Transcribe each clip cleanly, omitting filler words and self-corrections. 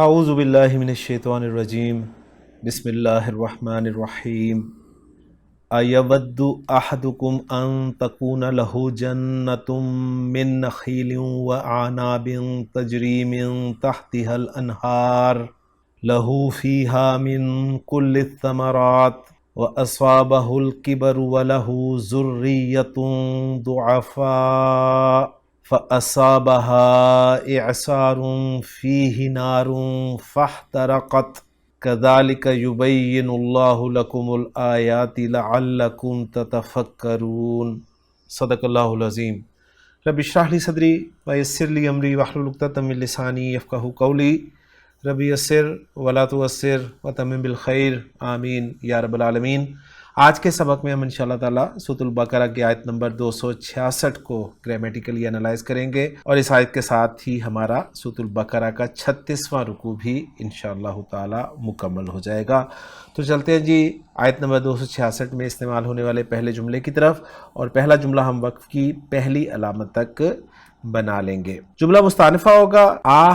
اعوذ باللہ من الشیطان الرجیم بسم اللہ الرحمن الرحیم ایود احدکم ان تکون لہ جنۃ من نخیل وعناب تجری من تحتها الانہار لہ فیہا من کل الثمرات واصابہ الکبر ولہ ذریۃ ضعفاء فَأَصَابَهَا إِعْصَارٌ فِيهِ نَارٌ فَاحْتَرَقَتْ كَذَلِكَ يُبَيِّنُ اللَّهُ لَكُمُ الْآيَاتِ لَعَلَّكُمْ تَتَفَكَّرُونَ صدق اللہ العظیم۔ رب اشرح لی صدری ویسر لی امری واحلل عقدۃ من لسانی یفقہوا قولی رب یسر ولا تعسر وتمم بالخیر آمین یا رب العالمین۔ آج کے سبق میں ہم انشاءاللہ تعالیٰ سورۃ البقرہ کی آیت نمبر 266 کو گرامیٹیکلی انالائز کریں گے، اور اس آیت کے ساتھ ہی ہمارا سورۃ البقرہ کا 36واں رکوع بھی انشاءاللہ تعالیٰ مکمل ہو جائے گا۔ تو چلتے ہیں جی آیت نمبر 266 میں استعمال ہونے والے پہلے جملے کی طرف، اور پہلا جملہ ہم وقف کی پہلی علامت تک بنا لیں گے۔ جملہ مستانفہ ہوگا،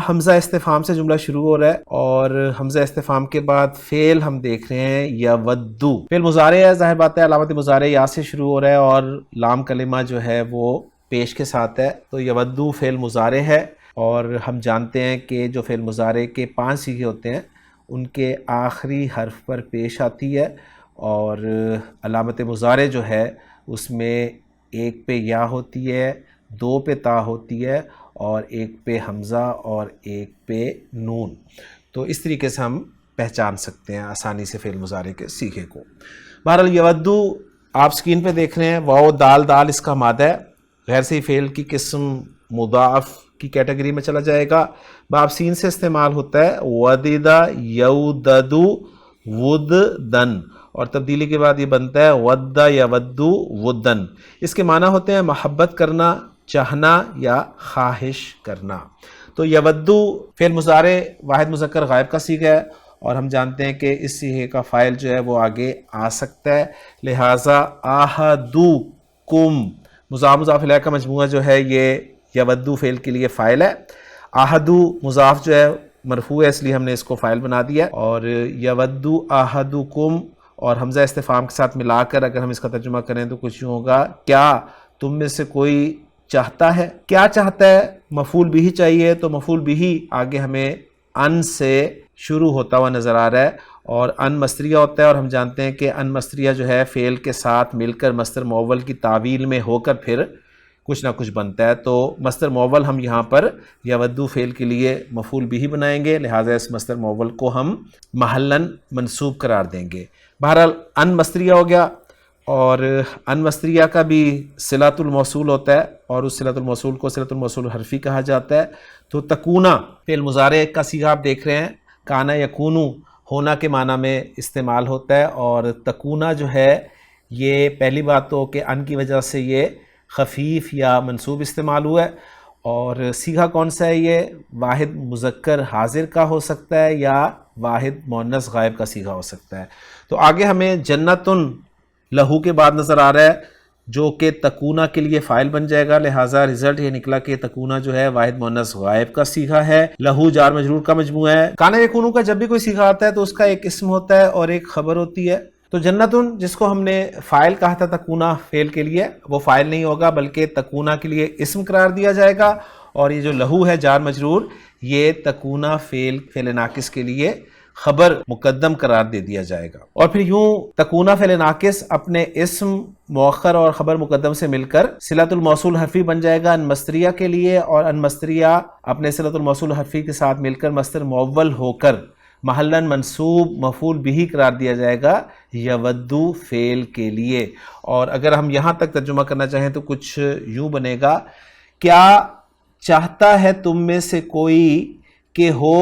حمزہ استفہام سے جملہ شروع ہو رہا ہے، اور حمزہ استفہام کے بعد فعل ہم دیکھ رہے ہیں یودو، فعل مضارع ہے، ظاہر بات ہے علامت مضارع یا سے شروع ہو رہا ہے، اور لام کلمہ جو ہے وہ پیش کے ساتھ ہے، تو یودو فعل مضارع ہے، اور ہم جانتے ہیں کہ جو فعل مضارع کے 5 صیغے ہوتے ہیں ان کے آخری حرف پر پیش آتی ہے، اور علامت مضارع جو ہے اس میں ایک پہ یا ہوتی ہے، 2 پہ تا ہوتی ہے، اور ایک پہ حمزہ اور ایک پہ نون۔ تو اس طریقے سے ہم پہچان سکتے ہیں آسانی سے فعل مضارع کے صیغے کو۔ بہرحال یودو آپ سکرین پہ دیکھ رہے ہیں، واو دال دال اس کا مادہ ہے، غیر صحیح فعل کی قسم مضاعف کی کیٹیگری میں چلا جائے گا۔ باب سین سے استعمال ہوتا ہے وددا یوددو وددن، اور تبدیلی کے بعد یہ بنتا ہے ودا یودو ودن۔ اس کے معنی ہوتے ہیں محبت کرنا، چاہنا یا خواہش کرنا۔ تو یودو فعل مضارع واحد مذکر غائب کا صیغہ ہے، اور ہم جانتے ہیں کہ اس صیغے کا فاعل جو ہے وہ آگے آ سکتا ہے، لہٰذا احدکم مضاف مضاف الیہ کا مجموعہ جو ہے یہ یودو فعل کے لیے فاعل ہے۔ احدو مضاف جو ہے مرفوع ہے، اس لیے ہم نے اس کو فاعل بنا دیا، اور یودو احدکم اور حمزہ استفہام کے ساتھ ملا کر اگر ہم اس کا ترجمہ کریں تو کچھ یوں ہوگا، کیا تم میں سے کوئی چاہتا ہے؟ کیا چاہتا ہے؟ مفعول بھی چاہیے، تو مفعول بھی آگے ہمیں ان سے شروع ہوتا ہوا نظر آ رہا ہے، اور ان مصدریہ ہوتا ہے، اور ہم جانتے ہیں کہ ان مصدریہ جو ہے فعل کے ساتھ مل کر مصدر معول کی تعویل میں ہو کر پھر کچھ نہ کچھ بنتا ہے۔ تو مصدر معول ہم یہاں پر یودو فعل کے لیے مفعول بھی بنائیں گے، لہٰذا اس مصدر معول کو ہم محلاً منصوب قرار دیں گے۔ بہرحال ان مصدریہ ہو گیا، اور ان مصدریہ کا بھی صلۃ الموصول ہوتا ہے، اور اس صلۃ الموصول کو صلۃ الموصول حرفی کہا جاتا ہے۔ تو تکونا فعل مضارع کا صیغہ آپ دیکھ رہے ہیں، کانا یکونو ہونا کے معنی میں استعمال ہوتا ہے، اور تکونا جو ہے یہ پہلی بات تو کہ ان کی وجہ سے یہ خفیف یا منصوب استعمال ہوا ہے، اور صیغہ کون سا ہے؟ یہ واحد مذکر حاضر کا ہو سکتا ہے یا واحد مؤنث غائب کا صیغہ ہو سکتا ہے۔ تو آگے ہمیں جنتن لہو کے بعد نظر آ رہا ہے، جو کہ تکونا کے لیے فاعل بن جائے گا، لہٰذا رزلٹ یہ نکلا کہ تکونا جو ہے واحد مؤنث غائب کا صیغہ ہے، لہو جار مجرور کا مجموعہ ہے۔ کانا یکونو کا جب بھی کوئی صیغہ آتا ہے تو اس کا ایک اسم ہوتا ہے اور ایک خبر ہوتی ہے۔ تو جنتن جس کو ہم نے فاعل کہا تھا تکونا فعل کے لیے، وہ فاعل نہیں ہوگا بلکہ تکونا کے لیے اسم قرار دیا جائے گا، اور یہ جو لہو ہے جار مجرور یہ تکونا فعل ناقص کے لیے خبر مقدم قرار دے دیا جائے گا، اور پھر یوں تکونا فعل ناقص اپنے اسم مؤخر اور خبر مقدم سے مل کر صلۃ الموصول حرفی بن جائے گا ان مصدریہ کے لیے، اور ان مصدریہ اپنے صلۃ الموصول حرفی کے ساتھ مل کر مصدر معول ہو کر محلاً منصوب مفعول بھی قرار دیا جائے گا یودو فعل کے لیے۔ اور اگر ہم یہاں تک ترجمہ کرنا چاہیں تو کچھ یوں بنے گا، کیا چاہتا ہے تم میں سے کوئی کہ ہو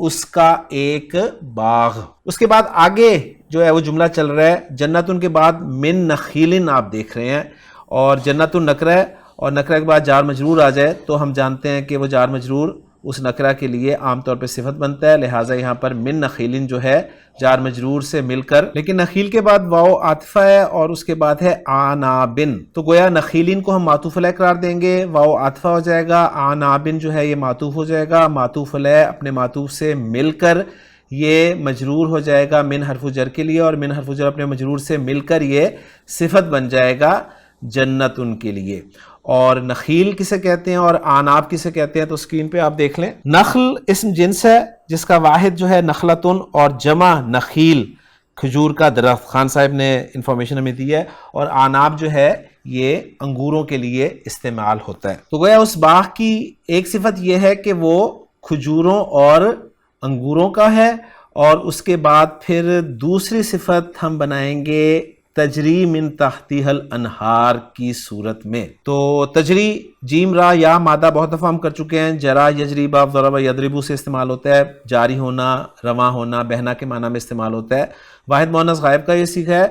اس کا ایک باغ۔ اس کے بعد آگے جو ہے وہ جملہ چل رہا ہے، جنتن کے بعد من نخیلن آپ دیکھ رہے ہیں، اور جنتن نکرہ ہے، اور نکرہ کے بعد جار مجرور آ جائے تو ہم جانتے ہیں کہ وہ جار مجرور اس نکرہ کے لیے عام طور پہ صفت بنتا ہے، لہٰذا یہاں پر من نخیل جو ہے جار مجرور سے مل کر، لیکن نخیل کے بعد واو عاطفہ ہے اور اس کے بعد ہے آنابن، تو گویا نخیلین کو ہم معطوف علیہ قرار دیں گے، واو عاطفہ ہو جائے گا، آنابن جو ہے یہ معطوف ہو جائے گا، معطوف علیہ اپنے معطوف سے مل کر یہ مجرور ہو جائے گا من حرف جر کے لیے، اور من حرف جر اپنے مجرور سے مل کر یہ صفت بن جائے گا جنت ان کے لیے۔ اور نخیل کسے کہتے ہیں اور آناب کسے کہتے ہیں تو اسکرین پہ آپ دیکھ لیں۔ نخل اسم جنس ہے جس کا واحد جو ہے نخلتن اور جمع نخیل کھجور کا درخت، خان صاحب نے انفارمیشن ہمیں دی ہے، اور آناب جو ہے یہ انگوروں کے لیے استعمال ہوتا ہے۔ تو گویا اس باغ کی ایک صفت یہ ہے کہ وہ کھجوروں اور انگوروں کا ہے، اور اس کے بعد پھر دوسری صفت ہم بنائیں گے تجری من تحتها الانہار کی صورت میں۔ تو تجری جیم را یا مادہ بہت دفعہ ہم کر چکے ہیں، جرا یجری باب ضرب یضربو سے استعمال ہوتا ہے، جاری ہونا، رواں ہونا، بہنا کے معنی میں استعمال ہوتا ہے۔ واحد مؤنث غائب کا یہ صیغہ ہے،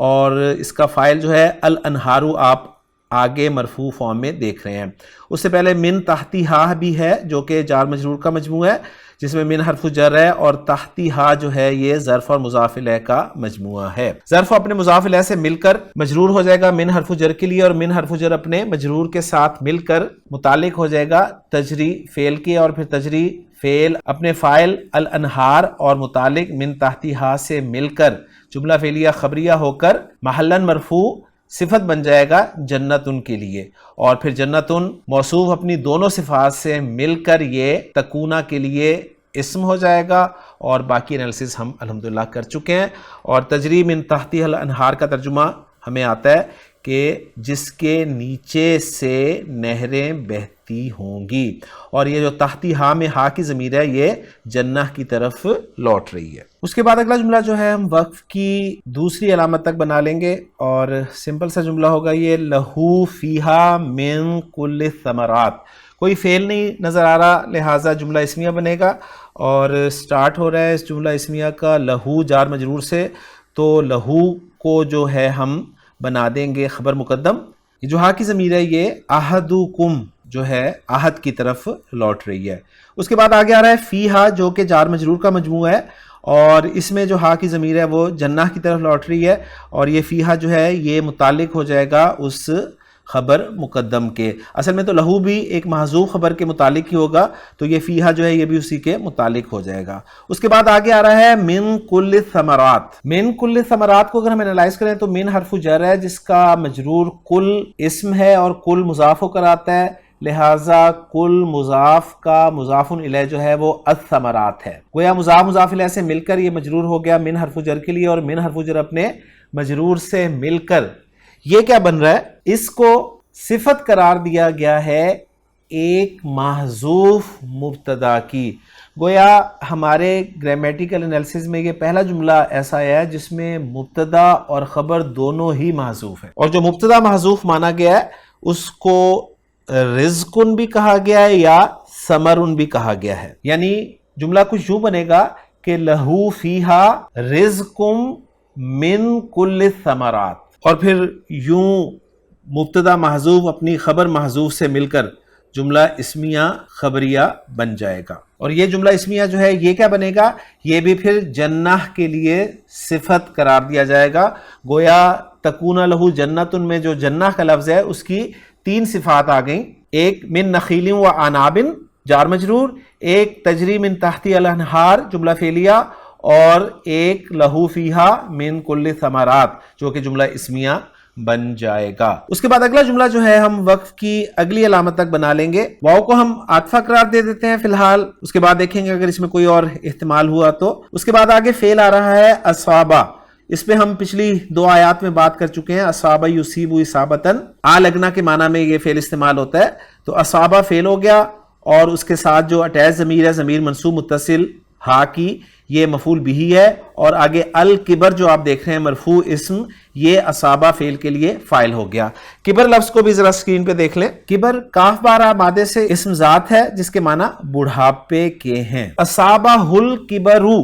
اور اس کا فاعل جو ہے الانہارو آپ آگے مرفوع فارم میں دیکھ رہے ہیں۔ اس سے پہلے من تحتی ہا بھی ہے جو کہ جار مجرور کا مجموعہ ہے، جس میں من حرف جر ہے، اور تحتی ہا جو ہے یہ ظرف اور مضاف الیہ کا مجموعہ ہے۔ ظرف اپنے مضاف الیہ سے مل کر مجرور ہو جائے گا من حرف جر کے لیے، اور من حرف جر اپنے مجرور کے ساتھ مل کر متعلق ہو جائے گا تجری فعل کے، اور پھر تجری فعل اپنے فاعل الانہار اور متعلق من تحتی ہا سے مل کر جملہ فعلیہ خبریہ ہو کر محلاً مرفوع صفت بن جائے گا جنت ان کے لیے، اور پھر جنت ان موصوف اپنی دونوں صفات سے مل کر یہ تکونا کے لیے اسم ہو جائے گا، اور باقی انالیسس ہم الحمدللہ کر چکے ہیں۔ اور تجری من تحتی الانہار کا ترجمہ ہمیں آتا ہے کہ جس کے نیچے سے نہریں بہتی ہوں گی، اور یہ جو تحتی ہا میں ہا کی ضمیر ہے یہ جنہ کی طرف لوٹ رہی ہے۔ اس کے بعد اگلا جملہ جو ہے ہم وقف کی دوسری علامت تک بنا لیں گے، اور سمپل سا جملہ ہوگا یہ لہو فیہا من کل ثمرات۔ کوئی فعل نہیں نظر آ رہا، لہٰذا جملہ اسمیہ بنے گا، اور سٹارٹ ہو رہا ہے اس جملہ اسمیہ کا لہو جار مجرور سے، تو لہو کو جو ہے ہم بنا دیں گے خبر مقدم۔ یہ جو ہا کی ضمیر ہے یہ احدکم جو ہے احد کی طرف لوٹ رہی ہے۔ اس کے بعد آگے آ رہا ہے فی ہا جو کہ جار مجرور کا مجموعہ ہے، اور اس میں جو ہا کی ضمیر ہے وہ جنہ کی طرف لوٹ رہی ہے، اور یہ فی ہا جو ہے یہ متعلق ہو جائے گا اس خبر مقدم کے۔ اصل میں تو لہو بھی ایک محذوف خبر کے متعلق ہی ہوگا، تو یہ فیہا جو ہے یہ بھی اسی کے متعلق ہو جائے گا۔ اس کے بعد آگے آ رہا ہے من کل ثمرات۔ من کل ثمرات کو اگر ہم انالائز کریں تو من حرف جر ہے جس کا مجرور کل اسم ہے، اور کل مضاف ہو کر آتا ہے، لہٰذا کل مضاف کا مضاف الیہ جو ہے وہ الثمرات ہے۔ گویا مضاف مضاف الیہ سے مل کر یہ مجرور ہو گیا من حرف جر کے لیے، اور من حرف جر اپنے مجرور سے مل کر یہ کیا بن رہا ہے، اس کو صفت قرار دیا گیا ہے ایک محذوف مبتدا کی۔ گویا ہمارے گرامیٹیکل انالیسس میں یہ پہلا جملہ ایسا ہے جس میں مبتدا اور خبر دونوں ہی محذوف ہیں، اور جو مبتدا محذوف مانا گیا ہے اس کو رزقن بھی کہا گیا ہے یا ثمرن بھی کہا گیا ہے۔ یعنی جملہ کچھ یوں بنے گا کہ لہو فیہا رزقم من کل ثمرات، اور پھر یوں مبتدا محذوف اپنی خبر محذوف سے مل کر جملہ اسمیہ خبریہ بن جائے گا۔ اور یہ جملہ اسمیہ جو ہے یہ کیا بنے گا، یہ بھی پھر جنہ کے لیے صفت قرار دیا جائے گا۔ گویا تکون لہو جنتن میں جو جنہ کا لفظ ہے اس کی تین صفات آ گئیں، ایک من نخیل و عنابن جار مجرور، ایک تجری من تحتی الانہار جملہ فعلیہ، اور ایک لہو فیہا من کل ثمرات جو کہ جملہ اسمیہ بن جائے گا۔ اس کے بعد اگلا جملہ جو ہے ہم وقف کی اگلی علامت تک بنا لیں گے، واو کو ہم عاطفہ قرار دے دیتے ہیں فی الحال، اس کے بعد دیکھیں گے اگر اس میں کوئی اور احتمال ہوا تو۔ اس کے بعد آگے فعل آ رہا ہے اصابہ، اس پہ ہم پچھلی دو آیات میں بات کر چکے ہیں، اصابہ یصیب اصابتن، آ لگنا کے معنی میں یہ فعل استعمال ہوتا ہے۔ تو اصابہ فعل ہو گیا، اور اس کے ساتھ جو اٹیچ ضمیر ہے ضمیر منصوب متصل ہا کی، یہ مفعول بھی ہے، اور آگے الکبر جو آپ دیکھ رہے ہیں مرفوع اسم، یہ اصابہ فعل کے لیے فاعل ہو گیا۔ کبر لفظ کو بھی ذرا اسکرین پہ دیکھ لیں، کبر کاف بارہ مادے سے اسم ذات ہے جس کے معنی بڑھاپے کے ہیں۔ اصابہ الکبرو،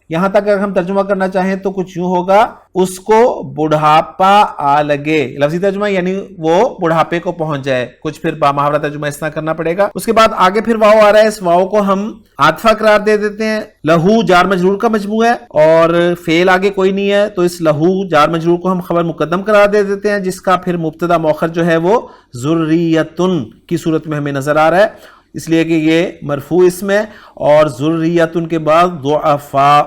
یہاں تک اگر ہم ترجمہ کرنا چاہیں تو کچھ یوں ہوگا، اس کو بڑھاپا آ لگے، لفظی ترجمہ یعنی وہ بڑھاپے کو پہنچ جائے، کچھ پھر بامحاورہ ترجمہ اس طرح کرنا پڑے گا۔ اس کے بعد آگے پھر واو آ رہا ہے، اس واو کو ہم عاطفہ قرار دے دیتے ہیں، لہو جار مجرور کا مجموعہ ہے اور فعل آگے کوئی نہیں ہے، تو اس لہو جار مجرور کو ہم خبر مقدم قرار دے دیتے ہیں، جس کا پھر مبتدا مؤخر جو ہے وہ ذریۃن کی صورت میں ہمیں نظر آ رہا ہے، اس لیے کہ یہ مرفوع اسم ہے، اور ذریۃن کے بعد ضعفاء،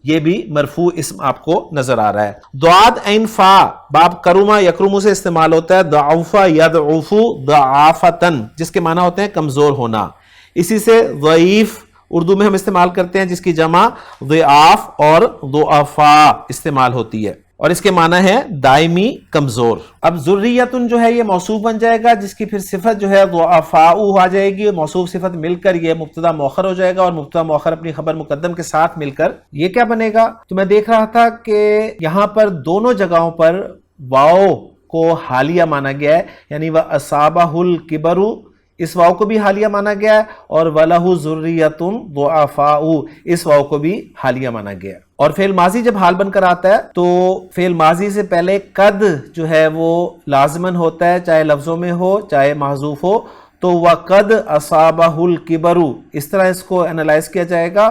یہ بھی مرفوع اسم آپ کو نظر آ رہا ہے۔ ضاد عین فا باب کرما یکرمو سے استعمال ہوتا ہے، ضعف یضعف ضعافتن، جس کے معنی ہوتے ہیں کمزور ہونا، اسی سے ضعیف اردو میں ہم استعمال کرتے ہیں، جس کی جمع ضعاف اور ضعفاء استعمال ہوتی ہے، اور اس کے معنی ہے دائمی کمزور۔ اب ذریۃن جو ہے یہ موصوف بن جائے گا، جس کی پھر صفت جو ہے ضعفاء آ جائے گی، موصوف صفت مل کر یہ مبتدا مؤخر ہو جائے گا، اور مبتدا مؤخر اپنی خبر مقدم کے ساتھ مل کر یہ کیا بنے گا؟ تو میں دیکھ رہا تھا کہ یہاں پر دونوں جگہوں پر واو کو حالیہ مانا گیا ہے، یعنی وَأَصَابَهُ الْكِبَرُ، اس واو کو بھی حالیہ مانا گیا ہے، اور وَلَهُ ذُرِّيَّةٌ ضُعَفَاءُ اس واو کو بھی حالیہ مانا گیا ہے۔ اور فعل ماضی جب حال بن کر آتا ہے تو فعل ماضی سے پہلے قد جو ہے وہ لازمن ہوتا ہے، چاہے لفظوں میں ہو چاہے محذوف ہو، تو وَقَدْ أَصَابَهُ الْكِبَرُ اس طرح اس کو انالائز کیا جائے گا،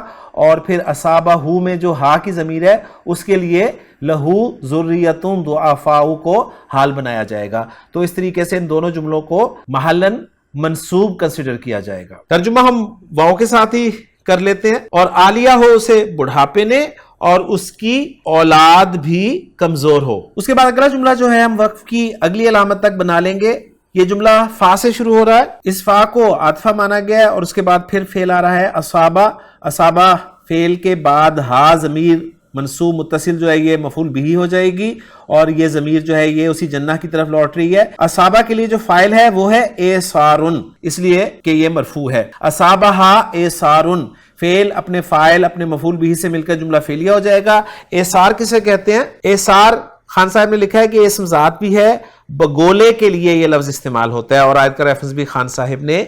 اور پھر أَصَابَهُ میں جو ہا کی ضمیر ہے اس کے لیے لہو ذریۃ ضعفاء کو حال بنایا جائے گا، تو اس طریقے سے ان دونوں جملوں کو محلاً منصوب کنسیڈر کیا جائے گا۔ ترجمہ ہم واو کے ساتھ ہی کر لیتے ہیں، اور عالیہ ہو اسے بڑھاپے نے، اور اس کی اولاد بھی کمزور ہو۔ اس کے بعد اگلا جملہ جو ہے ہم وقف کی اگلی علامت تک بنا لیں گے۔ یہ جملہ فا سے شروع ہو رہا ہے، اس فا کو عاطفہ مانا گیا ہے، اور اس کے بعد پھر فعل آ رہا ہے اصابہ، اصابہ فعل کے بعد ہا ضمیر منصوب متصل جو ہے یہ مفعول بھی ہو جائے گی، اور یہ ضمیر جو ہے یہ اسی جنہ کی طرف لوٹ رہی ہے۔ اصابہ کے لیے جو فاعل ہے وہ ہے ایسارن، اس لیے کہ یہ مرفوع ہے۔ اصابہا ایسارن، فعل اپنے فاعل اپنے مفعول بھی سے مل کر جملہ فعلیہ ہو جائے گا۔ ایسار کسے کہتے ہیں؟ ایسار خان صاحب نے لکھا ہے کہ اسم ذات بھی ہے، بگولے کے لیے یہ لفظ استعمال ہوتا ہے، اور آیت کا ریفرنس بھی خان صاحب نے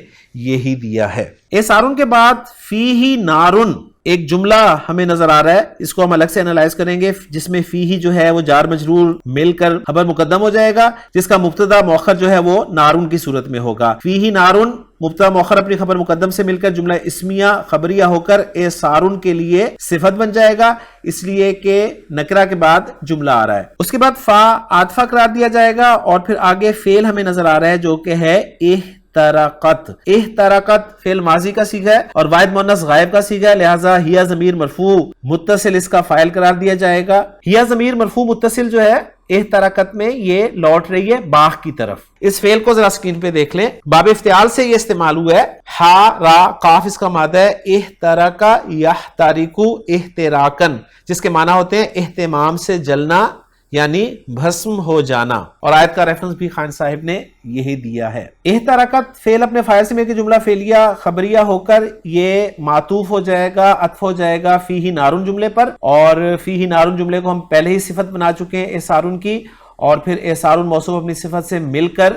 یہی دیا ہے۔ ایسارن کے بعد فیہ نارن ایک جملہ ہمیں نظر آ رہا ہے، اس کو ہم الگ سے انالائز کریں گے، جس میں فیہ جو ہے وہ جار مجرور مل کر خبر مقدم ہو جائے گا، جس کا مبتدا مؤخر جو ہے وہ نارن کی صورت میں ہوگا۔ فیہ نارن مبتدا مؤخر اپنی خبر مقدم سے مل کر جملہ اسمیہ خبریہ ہو کر ایسارن کے لیے صفت بن جائے گا، اس لیے کہ نکرہ کے بعد جملہ آ رہا ہے۔ اس کے بعد فا عاطفہ قرار دیا جائے گا، اور پھر آگے فعل ہمیں نظر آ رہا ہے جو کہ ہے احترقت۔ احترقت فعل ماضی کا صیغہ ہے اور واحد مؤنث غائب کا صیغہ ہے، لہٰذا ہیا ضمیر مرفوع متصل اس کا فاعل قرار دیا جائے گا۔ ہیا ضمیر مرفوع متصل جو ہے احترقت میں یہ لوٹ رہی ہے باغ کی طرف۔ اس فعل کو ذرا سکرین پہ دیکھ لیں، باب افتعال سے یہ استعمال ہوا ہے، ہا را قاف اس کا مادہ ہے، احترقا یحترقو احتراقن، جس کے معنی ہوتے ہیں اہتمام سے جلنا یعنی بھسم ہو جانا، اور آیت کا ریفرنس بھی خان صاحب نے یہی دیا ہے۔ احترقت فعل اپنے فاعل سے مل کے جملہ فعلیہ خبریہ ہو کر یہ معطوف ہو جائے گا، عطف ہو جائے گا فیہ نارن جملے پر، اور فیہ نارن جملے کو ہم پہلے ہی صفت بنا چکے ہیں ایسارن کی، اور پھر ایسارن موصوف اپنی صفت سے مل کر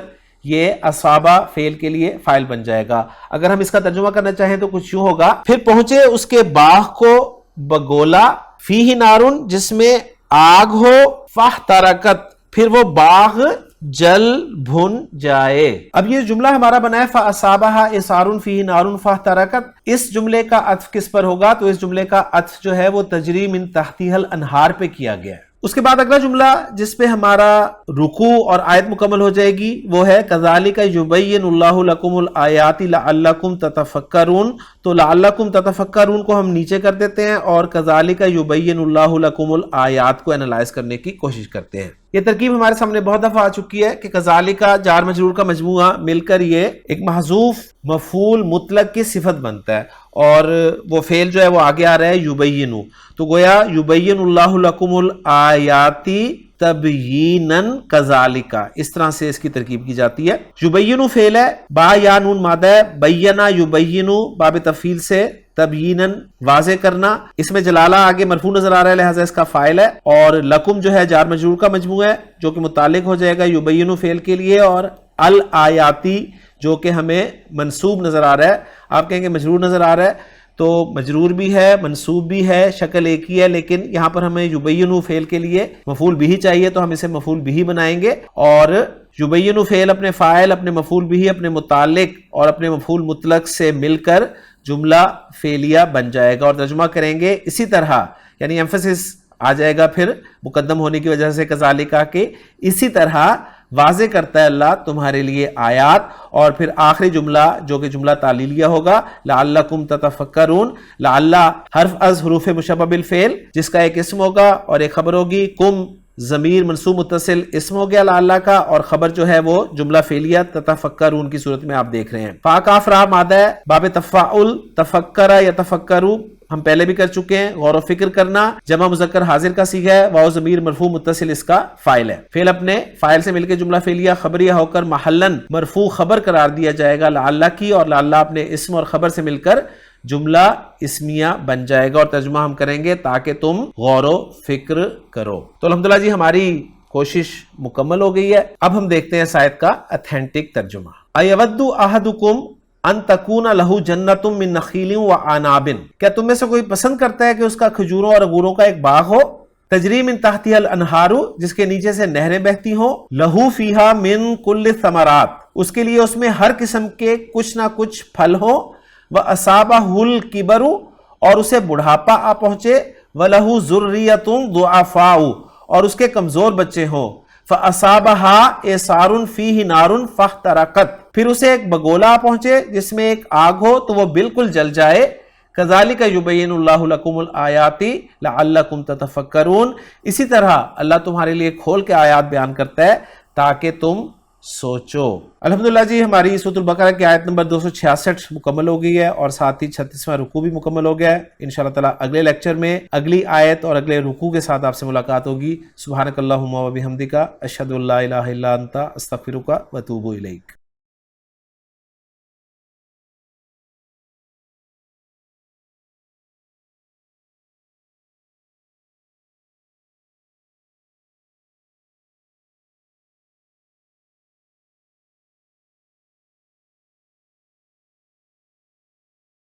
یہ اصابہ فعل کے لیے فاعل بن جائے گا۔ اگر ہم اس کا ترجمہ کرنا چاہیں تو کچھ یوں ہوگا، پھر پہنچے اس کے باغ کو بگولا، فیہ نارن جس میں آگ ہو، فاحترقت پھر وہ باغ جل بھن جائے۔ اب یہ جملہ ہمارا بنا ہے فاصابہا ایسارن فیہ نارن فاحترقت، اس جملے کا عطف کس پر ہوگا؟ تو اس جملے کا عطف جو ہے وہ تجری من تحتہا الانہار پہ کیا گیا ہے۔ اس کے بعد اگلا جملہ جس پہ ہمارا رکوع اور آیت مکمل ہو جائے گی وہ ہے کذالک یبین اللہ لکم الآیات لعلکم تتفکرون، تو لعلکم تتفکرون کو ہم نیچے کر دیتے ہیں اور کذالک یبین اللہ لکم الآیات کو انالائز کرنے کی کوشش کرتے ہیں۔ یہ ترکیب ہمارے سامنے بہت دفعہ آ چکی ہے کہ کذالک جار مجرور کا مجموعہ مل کر یہ ایک محذوف مفعول مطلق کی صفت بنتا ہے، اور وہ فعل جو ہے وہ آگے آ رہا ہے یبینو، تو گویا یبین اللہ لکم الآیاتی تبیینن کذالک، اس طرح سے اس کی ترکیب کی جاتی ہے۔ یبینو فعل ہے، با یا نون مادہ ہے، بینا یبینو باب تفعیل سے تبیینن واضح کرنا، اس میں جلالہ آگے مرفوع نظر آ رہا ہے لہذا اس کا فاعل ہے، اور لکم جو ہے جار مجرور کا مجموعہ ہے جو کہ متعلق ہو جائے گا یبینو فعل کے لیے، اور الآیاتی جو کہ ہمیں منصوب نظر آ رہا ہے، آپ کہیں گے مجرور نظر آ رہا ہے، تو مجرور بھی ہے منصوب بھی ہے شکل ایک ہی ہے, لیکن یہاں پر ہمیں یبینو فعل کے لیے مفعول بھی چاہیے تو ہم اسے مفعول بھی بنائیں گے, اور یبینو فعل اپنے فاعل اپنے مفعول بھی اپنے متعلق اور اپنے مفعول مطلق سے مل کر جملہ فعلیہ بن جائے گا, اور ترجمہ کریں گے اسی طرح, یعنی ایمفسس آ جائے گا پھر مقدم ہونے کی وجہ سے کذالک کہ اسی طرح واضح کرتا ہے اللہ تمہارے لیے آیات, اور پھر آخری جملہ جو کہ جملہ تعلیلیہ ہوگا لعلکم تتفکرون, لعل حرف از حروف مشبہ بالفعل جس کا ایک اسم ہوگا اور ایک خبر ہوگی, کم ضمیر منصوب متصل اسم ہو گیا لعل کا, اور خبر جو ہے وہ جملہ فعلیہ تتفکرون کی صورت میں آپ دیکھ رہے ہیں. فا کاف را مادہ ہے باب تفاعل, تفکر یا تفکرو ہم پہلے بھی کر چکے ہیں, غور و فکر کرنا جمع مذکر حاضر کا صیغہ ہے, واو ضمیر مرفوع متصل اس کا فاعل ہے. فعل اپنے فاعل سے مل کے جملہ فعلیہ خبریہ ہو کر محلن مرفوع خبر قرار دیا جائے گا لعل کی, اور لعل اپنے اسم اور خبر سے مل کر جملہ اسمیہ بن جائے گا, اور ترجمہ ہم کریں گے تاکہ تم غور و فکر کرو. تو الحمدللہ جی ہماری کوشش مکمل ہو گئی ہے. اب ہم دیکھتے ہیں اس آیت کا اتھینٹک ترجمہ. ایود احدکم ان تکون لہو جنت من نخیل و عناب, کیا تم میں سے کوئی پسند کرتا ہے کہ اس کا کھجوروں اور انگوروں کا ایک باغ ہو, تجری من تحتها الانہار جس کے نیچے سے نہریں بہتی ہوں, لہو فیہا من کل الثمرات اس کے لیے اس میں ہر قسم کے کچھ نہ کچھ پھل ہوں, وَأَصَابَهُ الْكِبَرُ اور اسے بڑھاپا آ پہنچے, وَلَهُ ذُرِّيَّةٌ ضُعَفَاءُ اور اس کے کمزور بچے ہوں, فَأَصَابَهَا إِعْصَارٌ فِيهِ نَارٌ فَاحْتَرَقَتْ پھر اسے ایک بگولا آ پہنچے جس میں ایک آگ ہو تو وہ بالکل جل جائے. كَذَلِكَ يُبَيِّنُ اللَّهُ لَكُمُ الْآيَاتِ لَعَلَّكُمْ تَتَفَكَّرُونَ اسی طرح اللہ تمہارے لیے کھول کے آیات بیان کرتا ہے تاکہ تم سوچو. الحمدللہ جی ہماری سورۃ البقرہ کی آیت نمبر 266 مکمل ہو گئی ہے, اور ساتھ ہی 36واں رکوع بھی مکمل ہو گیا ہے. انشاءاللہ تعالی اگلے لیکچر میں اگلی آیت اور اگلے رکوع کے ساتھ آپ سے ملاقات ہوگی. سبحانک اللہم و بحمدک اشہد ان لا الہ الا انت استغفرک و اتوب الیک.